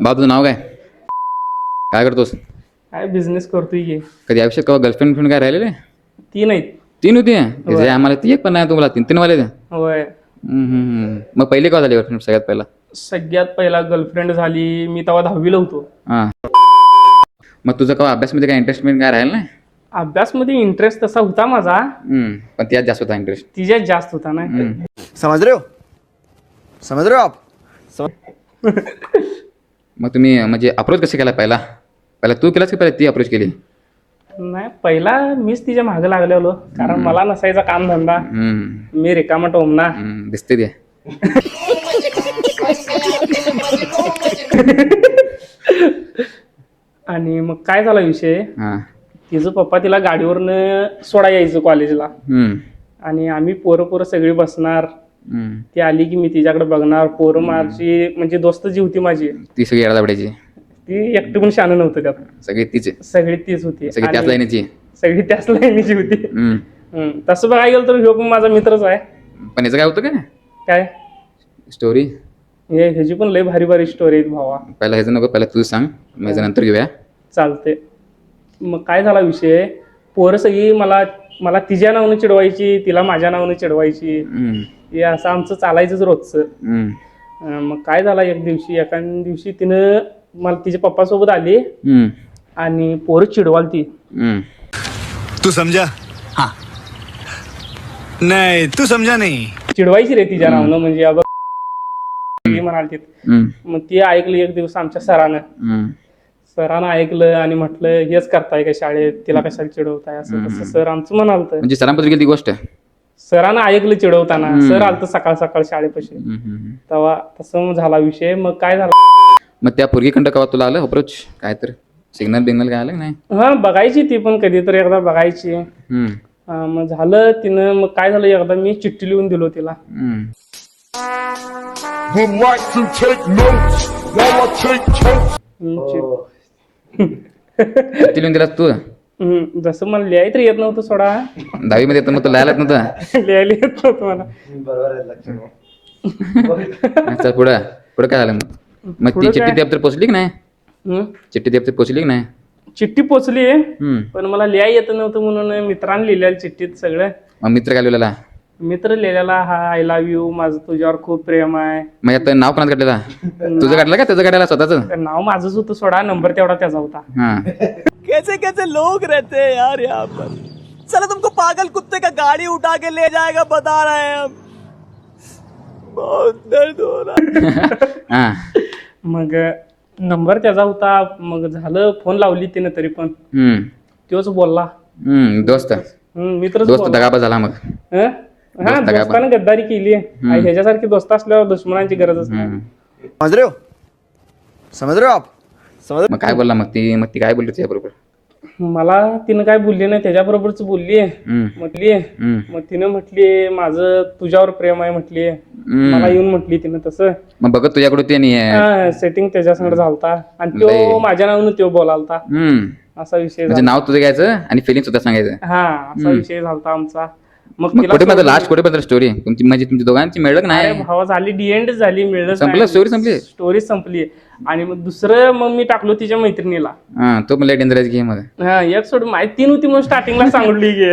भाऊ तुझं नाव काय? काय करतोस? काय बिझनेस करतोय की. कधी आयुष्यात केव्हा गर्लफ्रेंड काय राहिलेले? तीन आहेत. तीन होती जे आम्हाला ती एक पण नाही, तुम्हाला तीन तीन वाले. होय. मग पहिले का झाली गर्लफ्रेंड सगळ्यात पहिला? सगळ्यात पहिला गर्लफ्रेंड झाली मी तेव्हा 10वीला होतो. हां. मग तुझं केव्हा अभ्यासमध्ये काय इंटरेस्टमेंट काय राहिलं नाही? अभ्यासमध्ये इंटरेस्ट तसा होता माझा, पण त्यात जास्त होता इंटरेस्ट. तिच्यात जास्त होता ना. समझ रहे हो आप? मग तुम्ही म्हणजे अप्रोच कसं केला पहिला? पहिला तू केलास की पहिला ती अप्रोच केली? नाही, पहिला मीच तिच्या मागे लागलेलो, कारण मला नसायचा काम धंदा. मी रिकामा टोमना. दिसते ते. आणि मग काय झाला विषय, हां. तिचं पप्पा तिला गाडीवरनं सोडा यायचं कॉलेजला, आणि आम्ही पोरं सगळी बसणार. ती आली की मी तिच्याकडे बघणार. पोरं माझी म्हणजे दोस्त जी होती माझी, ती सगळी यायला पडायची. ती एकटी पण शान नव्हतं त्यात. सगळी तीच सगळी तीच होती. सगळी त्याच लाईनीची. सगळी त्याच लाईनीची होती. तसं बघायला गेलं तर ह्यो पण माझा मित्रच आहे. पण याचं काय होतं काय स्टोरी? ह्याची पण लय भारी भारी स्टोरी आहेत भावा. पहिला ह्याचं नको, पहिला तू सांग, मग ह्याचं नंतर घेऊया. चालते. मग काय झाला विषय, पोरं सगळी मला तिच्या नावानं चिडवायची, तिला माझ्या नावानं चिडवायची. हे असं आमचं चालायचंच रोजचं. मग काय झाला, एका दिवशी तिनं मला तिच्या पप्पासोबत आली आणि पोरं चिडवाल ती. तू समझा? हाँ. नहीं तू समझा नहीं. चिडवायची रे तिच्या नावानं, म्हणजे अब म्हणाल. मग ती ऐकलं एक दिवस आमच्या सरानं ऐकलं आणि म्हटलं, हेच करताय का शाळेत, तिला कशाला चिडवताय असं तसं सर आमचं म्हणालत. म्हणजे सरांबद्दल गेली ती गोष्ट? सरांना ऐकलं चिडवताना. सर आलत सकाळ शाळेपाशी. तेव्हा तसं झाला विषय. मग काय झालं, मग त्या पोरगीकडं केव्हा तुला आलं अप्रोच? काय तर सिग्नल बिग्नल काय आलं नाही? हा, बघायची ती पण कधीतरी एकदा बघायची. मग झालं तिनं. मग काय झालं, एकदा मी चिठ्ठी लिहून दिलो तिला. चिठ्ठी लिहून दिलास तू? जसं मला लिहाय तर येत नव्हतं सोडा. 10वी मध्ये मग लिहायला येत नव्हतं? लिहायला येत नव्हतं मला. चल पुढं काय झालं? मग ती चिठ्ठी दप्तर पोचली की नाही? चिठ्ठी दप्तर पोचली की नाही? चिठ्ठी पोचली, पण मला लिहाय येत नव्हतं म्हणून मित्रांनी लिहिलेलं चिठ्ठीत सगळं. मग मित्र काय लिहिलेला? मित्र लिहिलेला, हा आय लव्ह यू, माझं तुझ्यावर खूप प्रेम आहे. मग आता नाव कोणाचं काढलेला? तुझं काढलं का त्याचं काढायला स्वतःच? नाव माझंच होतं सोडा, नंबर तेवढा त्याचा होता. कैसे कैसे लोग रहते हैं यार यहाँ पर. चलो तुमको पागल कुत्ते का गाड़ी उठा के ले जाएगा बता रहे हैं हम. बहुत दर्द हो रहा है. मग नंबर त्याचा होता. मग झालं, फोन लावली तिने तरी पण तोच बोलला. दोस्त मित्रच दोस्त दगाबा झाला मग. हा, दोस्तानं गद्दारी केली. ह्याच्यासारखी दोस्त असल्यावर दुश्मनांची गरजच नाही. समझ रहे हो आप? मग काय बोलला मग ती काय बोलली तुझ्या बरोबर? मला तिनं काय बोलली नाही, त्याच्याबरोबरच बोलली. मग तिनं म्हटली, माझं तुझ्यावर प्रेम आहे म्हटली. मला येऊन म्हटली तिनं तसं. मग बघत तुझ्याकडे ते सेटिंग त्याच्यासंग झालता आणि तो माझ्या नावानं तो बोलालता. असा विषय म्हणजे नाव तुझं घ्यायचं आणि फिलिंग सुद्धा सांगायचं. हा, असा विषय झालता आमचा. मग कुठे लास्ट कुठे स्टोरी तुमची, म्हणजे तुमच्या दोघांची मिळलं नाही? भावा झाली, डिएंड झाली, मिळलं, संपलं, स्टोरी संपली. आणि मग दुसरं मग मी टाकलो तिच्या मैत्रिणीला. तो पण लय डेंजर आहे की. मग एक सोड माहिती 3 होती म्हणून स्टार्टिंगला सांगली की